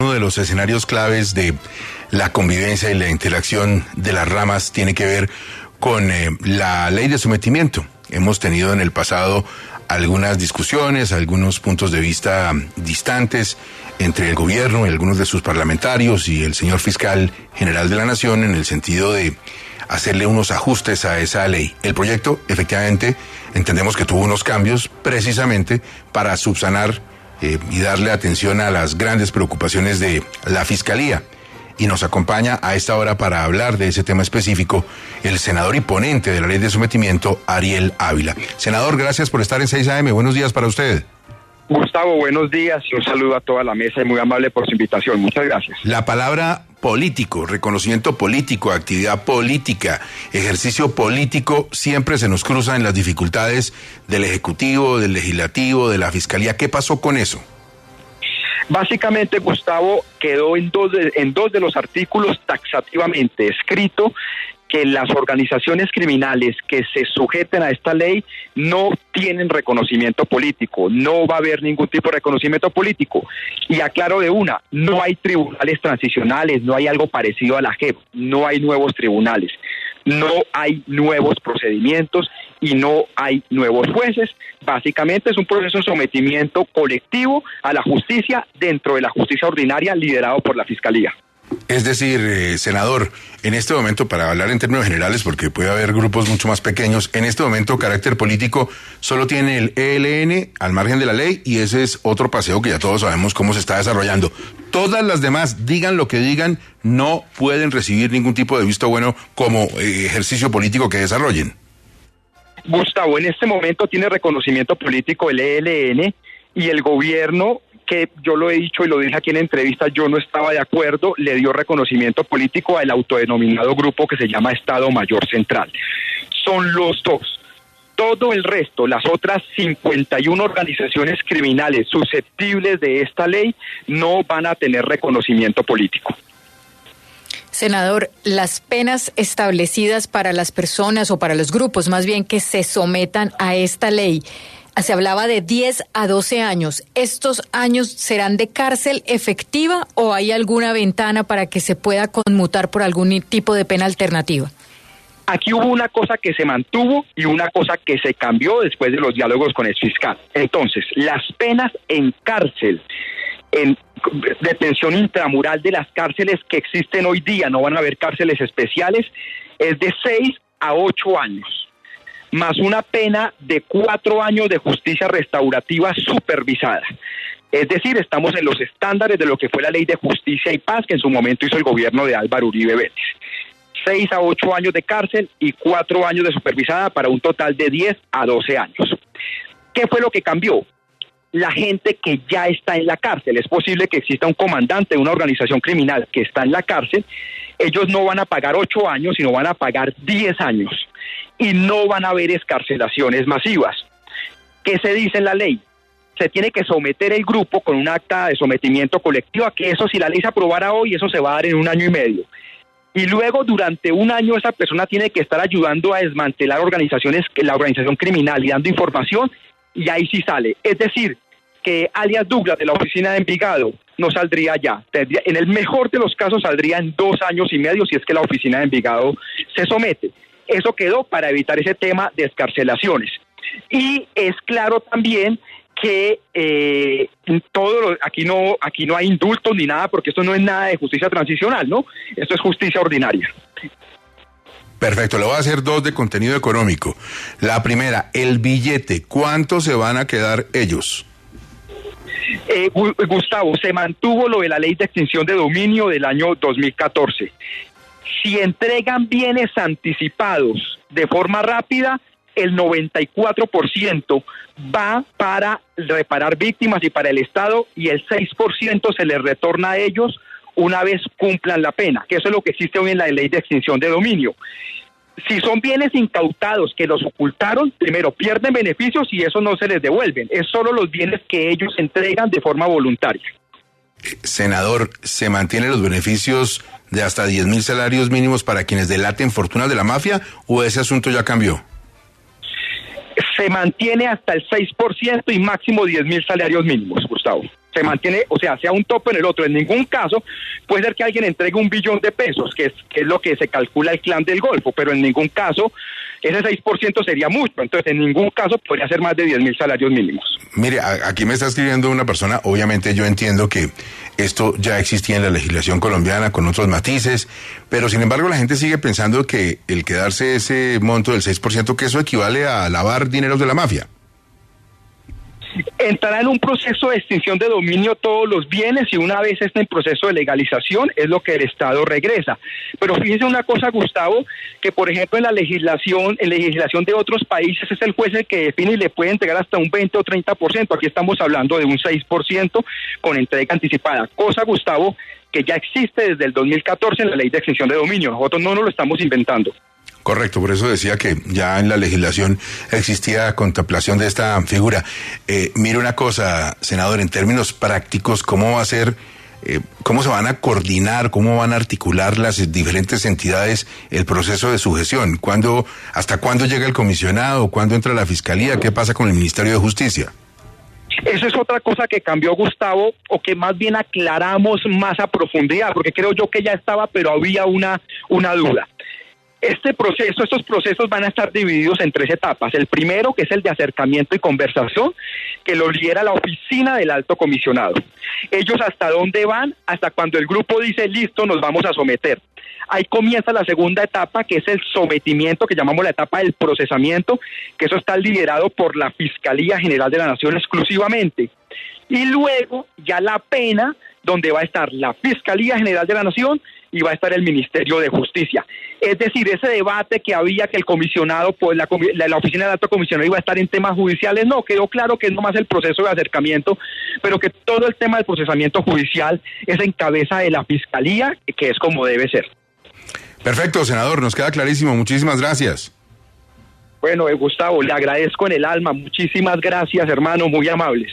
Uno de los escenarios claves de la convivencia y la interacción de las ramas tiene que ver con la ley de sometimiento. Hemos tenido en el pasado algunas discusiones, algunos puntos de vista distantes entre el gobierno y algunos de sus parlamentarios y el señor fiscal general de la Nación en el sentido de hacerle unos ajustes a esa ley. El proyecto, efectivamente, entendemos que tuvo unos cambios precisamente para subsanar y darle atención a las grandes preocupaciones de la Fiscalía. Y nos acompaña a esta hora para hablar de ese tema específico el senador y ponente de la ley de sometimiento, Ariel Ávila. Senador, gracias por estar en 6 AM. Buenos días para usted. Gustavo, buenos días y un saludo a toda la mesa y muy amable por su invitación. Muchas gracias. La palabra político, reconocimiento político, actividad política, ejercicio político, siempre se nos cruza en las dificultades del Ejecutivo, del Legislativo, de la Fiscalía. ¿Qué pasó con eso? Básicamente, Gustavo, quedó en dos de los artículos taxativamente escrito que las organizaciones criminales que se sujeten a esta ley no tienen reconocimiento político, no va a haber ningún tipo de reconocimiento político. Y aclaro de una, no hay tribunales transicionales, no hay algo parecido a la JEP, no hay nuevos tribunales, no hay nuevos procedimientos y no hay nuevos jueces. Básicamente es un proceso de sometimiento colectivo a la justicia dentro de la justicia ordinaria liderado por la Fiscalía. Es decir, senador, en este momento, para hablar en términos generales, porque puede haber grupos mucho más pequeños, en este momento carácter político solo tiene el ELN al margen de la ley y ese es otro paseo que ya todos sabemos cómo se está desarrollando. Todas las demás, digan lo que digan, no pueden recibir ningún tipo de visto bueno como ejercicio político que desarrollen. Gustavo, en este momento tiene reconocimiento político el ELN y el gobierno, que yo lo he dicho y lo dije aquí en la entrevista, yo no estaba de acuerdo, le dio reconocimiento político al autodenominado grupo que se llama Estado Mayor Central. Son los dos. Todo el resto, las otras 51 organizaciones criminales susceptibles de esta ley, no van a tener reconocimiento político. Senador, las penas establecidas para las personas o para los grupos, más bien, que se sometan a esta ley, se hablaba de 10 a 12 años. ¿Estos años serán de cárcel efectiva o hay alguna ventana para que se pueda conmutar por algún tipo de pena alternativa? Aquí hubo una cosa que se mantuvo y una cosa que se cambió después de los diálogos con el fiscal. Entonces, las penas en cárcel, en detención intramural de las cárceles que existen hoy día, no van a haber cárceles especiales, es de 6 a 8 años. Más una pena de 4 años de justicia restaurativa supervisada. Es decir, estamos en los estándares de lo que fue la Ley de Justicia y Paz que en su momento hizo el gobierno de Álvaro Uribe Vélez. 6 a 8 años de cárcel y 4 años de supervisada para un total de 10 a 12 años. ¿Qué fue lo que cambió? La gente que ya está en la cárcel. Es posible que exista un comandante de una organización criminal que está en la cárcel. Ellos no van a pagar 8 años, sino van a pagar 10 años. Y no van a haber excarcelaciones masivas. ¿Qué se dice en la ley? Se tiene que someter el grupo con un acta de sometimiento colectivo, a que eso, si la ley se aprobara hoy, eso se va a dar en 1 año y medio. Y luego, durante 1 año, esa persona tiene que estar ayudando a desmantelar la organización criminal y dando información, y ahí sí sale. Es decir, que alias Douglas de la oficina de Envigado no saldría ya. En el mejor de los casos saldría en 2 años y medio si es que la oficina de Envigado se somete. Eso quedó para evitar ese tema de excarcelaciones. Y es claro también que aquí no hay indultos ni nada, porque esto no es nada de justicia transicional, ¿no? Esto es justicia ordinaria. Perfecto, le voy a hacer 2 de contenido económico. La primera, el billete, ¿cuánto se van a quedar ellos? Gustavo, se mantuvo lo de la ley de extinción de dominio del año 2014. Si entregan bienes anticipados de forma rápida, el 94% va para reparar víctimas y para el Estado, y el 6% se les retorna a ellos una vez cumplan la pena, que eso es lo que existe hoy en la ley de extinción de dominio. Si son bienes incautados que los ocultaron, primero pierden beneficios y eso no se les devuelven, es solo los bienes que ellos entregan de forma voluntaria. Senador, ¿se mantienen los beneficios de hasta 10,000 salarios mínimos para quienes delaten fortunas de la mafia o ese asunto ya cambió? Se mantiene hasta el 6% y máximo 10,000 salarios mínimos, Gustavo. se mantiene, o sea un tope en el otro. En ningún caso puede ser que alguien entregue 1 billón de pesos, que es lo que se calcula el Clan del Golfo, pero en ningún caso ese 6% sería mucho, entonces en ningún caso podría ser más de 10.000 salarios mínimos. Mire, aquí me está escribiendo una persona, obviamente yo entiendo que esto ya existía en la legislación colombiana con otros matices, pero sin embargo la gente sigue pensando que el quedarse ese monto del 6%, que eso equivale a lavar dineros de la mafia. Entrará en un proceso de extinción de dominio todos los bienes y una vez esté en proceso de legalización es lo que el Estado regresa. Pero fíjese una cosa, Gustavo, que por ejemplo en legislación de otros países es el juez el que define y le puede entregar hasta un 20 o 30%. Aquí estamos hablando de un 6% con entrega anticipada. Cosa, Gustavo, que ya existe desde el 2014 en la ley de extinción de dominio. Nosotros no nos lo estamos inventando. Correcto, por eso decía que ya en la legislación existía contemplación de esta figura. Mire una cosa, senador, en términos prácticos, ¿cómo va a ser, cómo se van a coordinar, cómo van a articular las diferentes entidades el proceso de sujeción? ¿Hasta cuándo llega el comisionado? ¿Cuándo entra la fiscalía? ¿Qué pasa con el Ministerio de Justicia? Eso es otra cosa que cambió, Gustavo, o que más bien aclaramos más a profundidad, porque creo yo que ya estaba, pero había una duda. Estos procesos van a estar divididos en 3 etapas. El primero, que es el de acercamiento y conversación, que lo lidera la oficina del alto comisionado. Ellos hasta dónde van, hasta cuando el grupo dice listo, nos vamos a someter. Ahí comienza la segunda etapa, que es el sometimiento, que llamamos la etapa del procesamiento, que eso está liderado por la Fiscalía General de la Nación exclusivamente. Y luego ya la pena, donde va a estar la Fiscalía General de la Nación y va a estar el Ministerio de Justicia. Es decir, ese debate que había que el comisionado, pues la oficina del alto comisionado iba a estar en temas judiciales, no, quedó claro que es nomás el proceso de acercamiento, pero que todo el tema del procesamiento judicial es en cabeza de la Fiscalía, que es como debe ser. Perfecto, senador, nos queda clarísimo, muchísimas gracias. Bueno, Gustavo, le agradezco en el alma, muchísimas gracias, hermano, muy amables.